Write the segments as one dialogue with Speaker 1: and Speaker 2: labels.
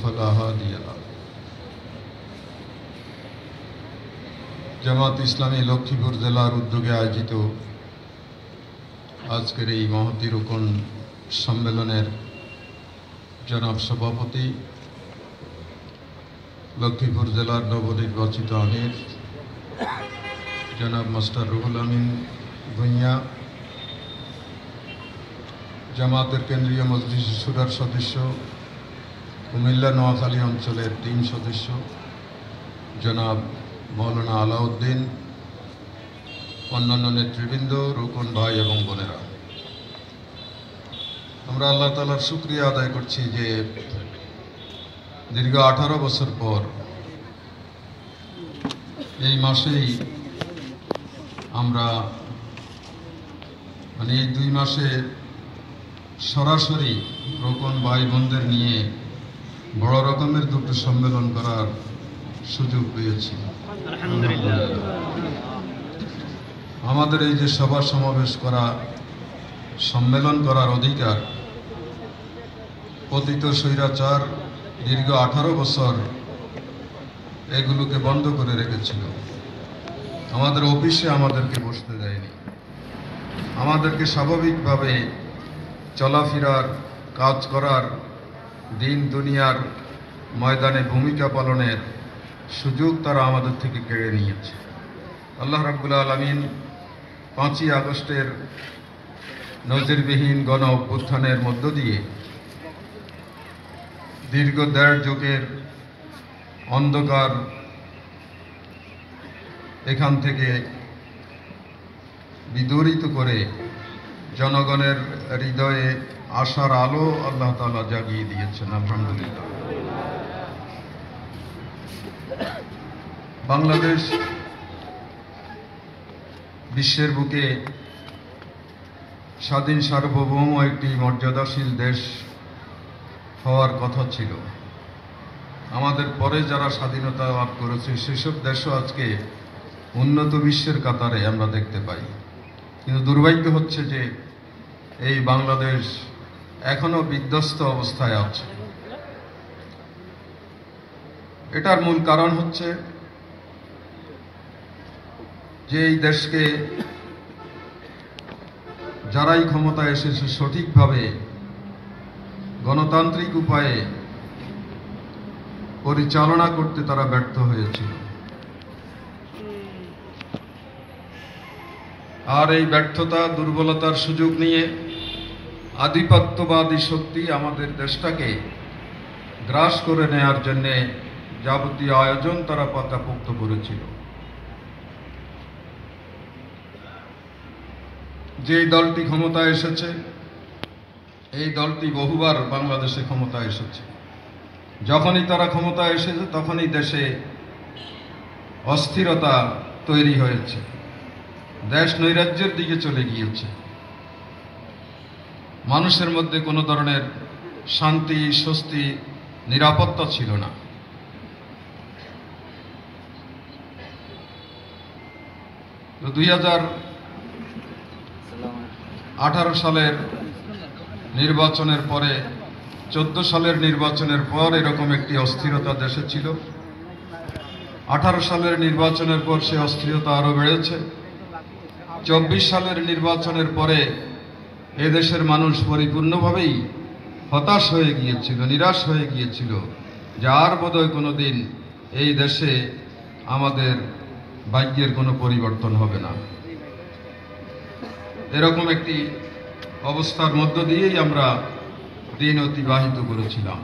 Speaker 1: فلا هادي له জামাত ইসলামী লক্ষ্মীপুর জেলার উদ্যোগে আয়োজিত আজকের এই মহতী রোকন সম্মেলনের জনাব সভাপতি লক্ষ্মীপুর জেলার নবনির্বাচিত আমির জনাব মাস্টার রুহুল আমিন ভূঁইয়া, জামাতের কেন্দ্রীয় মজলিস শুরার সদস্য, কুমিল্লা নোয়াখালী অঞ্চলের 3 সদস্য জনাব মৌলানা আলাউদ্দিন, অন্যান্য নেতৃবৃন্দ, রোকন ভাই এবং বোনেরা, আমরা আল্লাহ তাআলার শুকরিয়া আদায় করছি যে দীর্ঘ 18 বছর পর এই মাসেই আমরা এই 2 মাসে সরাসরি রোকন ভাই বোনদের নিয়ে বড় রকমের দুটো সম্মেলন করার সুযোগ পেয়েছি। আমাদের এই যে সভা সমাবেশ করা, সম্মেলন করার অধিকার পতিত স্বৈরাচার দীর্ঘ 18 বছর এগুলোকে বন্ধ করে রেখেছিল। আমাদের অফিসে আমাদেরকে বসতে দেয়নি, আমাদেরকে স্বাভাবিকভাবে চলাফেরার, কাজ করার, দিন দুনিয়ার ময়দানে ভূমিকা পালনের সুযোগ তারা আমাদের থেকে কেড়ে নিয়েছে। আল্লাহ রাব্বুল আলামিন 5ই আগস্টের নজিরবিহীন গণ অভ্যুত্থানের মধ্য দিয়ে দীর্ঘ 1.5 যুগের অন্ধকার এখান থেকে বিদূরিত করে জনগণের হৃদয়ে আশার আলো আল্লাহ তাআলা জাগিয়ে দিয়েছেন। আলহামদুলিল্লাহ। বাংলাদেশ বিশ্বের বুকে স্বাধীন সার্বভৌম একটি মর্যাদাশীল দেশ হওয়ার কথা ছিল। আমাদের পরে যারা স্বাধীনতা লাভ করেছে সেসব দেশও আজকে উন্নত বিশ্বের কাতারে আমরা দেখতে পাই। কিন্তু দুর্ভাগ্য হচ্ছে যে এই বাংলাদেশ এখনো বিধ্বস্ত অবস্থায় আছে। এটার মূল কারণ হচ্ছে যে এই দেশকে যারাই ক্ষমতায় এসেছে সঠিকভাবে গণতান্ত্রিক উপায়ে পরিচালনা করতে তারা ব্যর্থ হয়েছিল। আর এই ব্যর্থতা, দুর্বলতার সুযোগ নিয়ে আধিপত্যবাদী শক্তি আমাদের দেশটাকে গ্রাস করে নেয়ার জন্য যাবতীয় আয়োজন তারা পাকাপোক্ত করেছিল। যে দলটি ক্ষমতায় এসেছে, এই দলটি বহুবার বাংলাদেশে ক্ষমতায় এসেছে। যখনই তারা ক্ষমতায় এসেছে তখনই দেশে অস্থিরতা তৈরি হয়েছে, দেশ নৈরাজ্যের দিকে চলে গিয়েছে। মানুষের মধ্যে কোনো ধরনের শান্তি, স্বস্তি, নিরাপত্তা ছিল না। তো 2018 সালের নির্বাচনের পরে, 14 সালের নির্বাচনের পর এরকম একটি অস্থিরতা দেশে ছিল। 18 সালের নির্বাচনের পর সে অস্থিরতা আরো বেড়েছে। 24 সালের নির্বাচনের পরে এদেশের মানুষ পরিপূর্ণভাবেই হতাশ হয়ে গিয়েছিল, নিরাশ হয়ে গিয়েছিল যে আর বোধহয় কোনোদিন এই দেশে আমাদের ভাগ্যের কোনো পরিবর্তন হবে না। এরকম একটি অবস্থার মধ্য দিয়েই আমরা দিন অতিবাহিত করেছিলাম।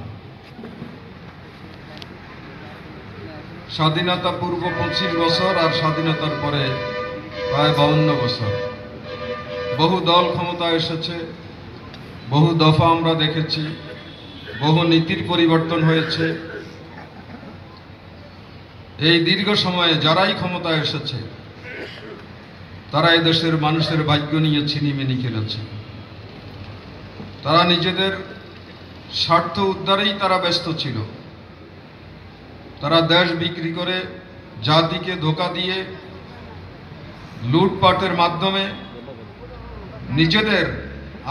Speaker 1: স্বাধীনতা পূর্ব 25 বছর আর স্বাধীনতার পরে প্রায় 52 বছর বহু দল ক্ষমতায় এসেছে, বহু দফা আমরা দেখেছি, বহু নীতির পরিবর্তন হয়েছে। এই দীর্ঘ সময়ে যারাই ক্ষমতায় এসেছে তারা এই দেশের মানুষের ভাগ্য নিয়ে ছিনিমিনি খেলেছে। তারা নিজেদের স্বার্থ উদ্ধারেই তারা ব্যস্ত ছিল। তারা দেশ বিক্রি করে, জাতিকে ধোঁকা দিয়ে, লুটপাটের মাধ্যমে নিজেদের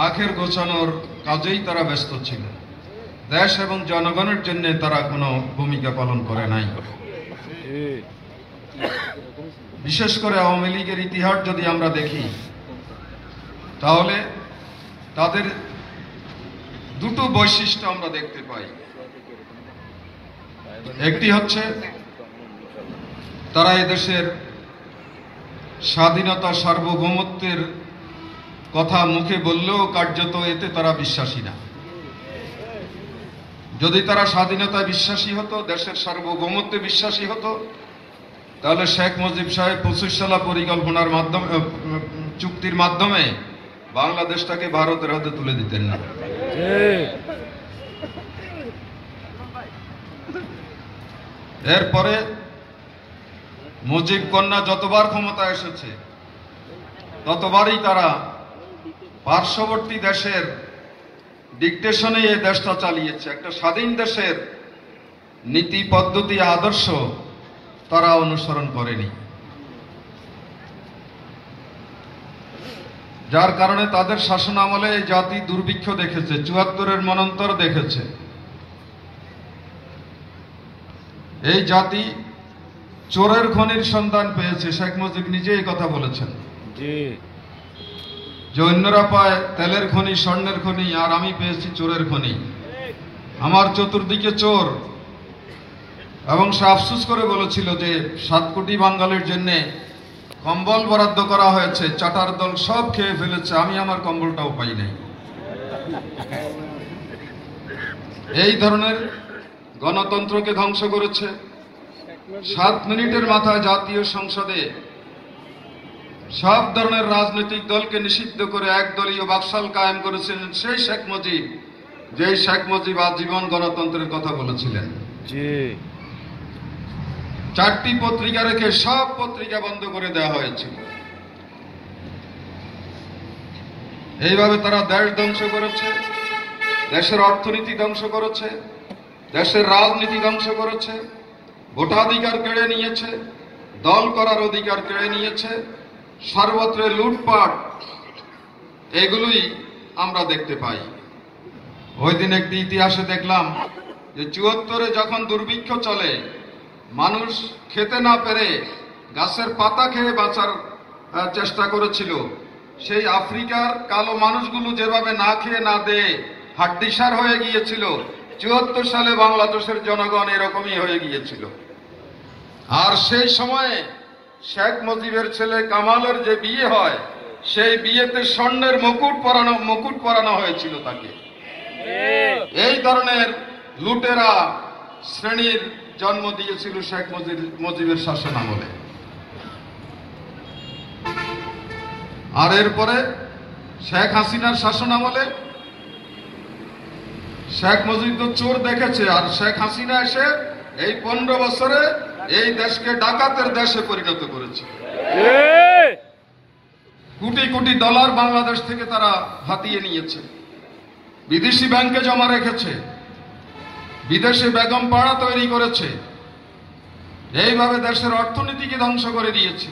Speaker 1: আখের গোছানোর কাজেই তারা ব্যস্ত ছিল। দেশ এবং জনগণের জন্য তারা কোনো ভূমিকা পালন করে নাই। বিশেষ করে আওয়ামী লীগের ইতিহাস যদি আমরা দেখি, তাহলে তাদের দুটো বৈশিষ্ট্য আমরা দেখতে পাই। একটি হচ্ছে তারা এদেশের স্বাধীনতা সার্বভৌমত্বের কথা মুখে বললেও কার্যত এতে তারা বিশ্বাসী না। যদি তারা স্বাধীনতায় বিশ্বাসী হতো, দেশের সার্বভৌমত্বে বিশ্বাসী হতো, তাহলে শেখ মুজিব সাহেব 25 সালা পরিকল্পনার মাধ্যমে, চুক্তির মাধ্যমে বাংলাদেশটাকে ভারতের হাতে তুলে দিতেন না। এরপরে মুজিব কন্যা যতবার ক্ষমতায় এসেছে, ততবারই তারা পার্শ্ববর্তী দেশের ডিকটেশনে এই দেশটা চালিয়েছে। একটা স্বাধীন দেশের নীতি, পদ্ধতি, আদর্শ তারা অনুসরণ করেনি, যার কারণে তাদের শাসন আমলে এই জাতি দুর্ভিক্ষ দেখেছে, ৭৪-এর মনন্তর দেখেছে। এই জাতি চোরের খনির সন্ধান পেয়েছে। শেখ মুজিব নিজে এই কথা বলেছেন যে অন্যরা পায় তেলের খনি, স্বর্ণের খনি, আর আমি পেয়েছি চোরের খনি। আমার চতুর্দিকে চোর। এবং সে আফসোস করে বলেছিল যে ৭ কোটি বাঙালির জন্য কম্বল বরাদ্দ করা হয়েছে, চাটার দল সব খেয়ে ফেলেছে, আমি আমার কম্বলটাও পাই নাই। এই ধরনের গণতন্ত্রকে ধ্বংস করেছে। 7 মিনিটের মাথায় জাতীয় সংসদে সব ধরনের রাজনৈতিক দলকে নিষিদ্ধ করে একদলীয় বাকশাল কায়েম করেছিলেন সেই শেখ মুজিব, যেই শেখ মুজিব আজীবন গণতন্ত্রের কথা বলেছিলেন। 4টি পত্রিকা রেখে সব পত্রিকা বন্ধ করে দেওয়া হয়েছিল। এইভাবে তারা দেশ ধ্বংস করেছে, দেশের অর্থনীতি ধ্বংস করেছে, দেশের রাজনীতি ধ্বংস করেছে, ভোটাধিকার কেড়ে নিয়েছে, দল করার অধিকার কেড়ে নিয়েছে, সর্বত্র লুটপাট, এগুলোই আমরা দেখতে পাই। ওই দিন একটি ইতিহাসে দেখলাম যে ৭৪-এ যখন দুর্ভিক্ষ চলে, মানুষ খেতে না পেরে গাছের পাতা খেয়ে বাঁচার চেষ্টা করেছিল। সেই আফ্রিকার কালো মানুষগুলো যেভাবে না খেয়ে না দেয়ে হাড্ডিসার হয়ে গিয়েছিল, ৭৪ সালে বাংলাদেশের জনগণ এরকমই হয়ে গিয়েছিল। আর সেই সময়ে শেখ মুজিবের ছেলে কামালের যে বিয়ে হয়, সেই বিয়েতে স্বর্ণের মুকুট পরানো হয়েছিল তাকে। এই ধরনের লুটেরা শ্রেণীর জন্ম দিয়েছিল শেখ মুজিবের শাসন আমলে। আর এরপরে শেখ হাসিনার শাসন আমলে শেখ মুজিব তো চোর দেখেছে, আর শেখ হাসিনা এসে এই 15 বছরে এই দেশকে ডাকাতের দেশে পরিণত করেছে। কোটি কোটি ডলার বাংলাদেশ থেকে তারা হাতিয়ে নিয়েছে, বিদেশি ব্যাংকে জমা রেখেছে, বিদেশে বেগম পাড়া তৈরি করেছে, এইভাবে দেশের অর্থনীতিকে ধ্বংস করে দিয়েছে।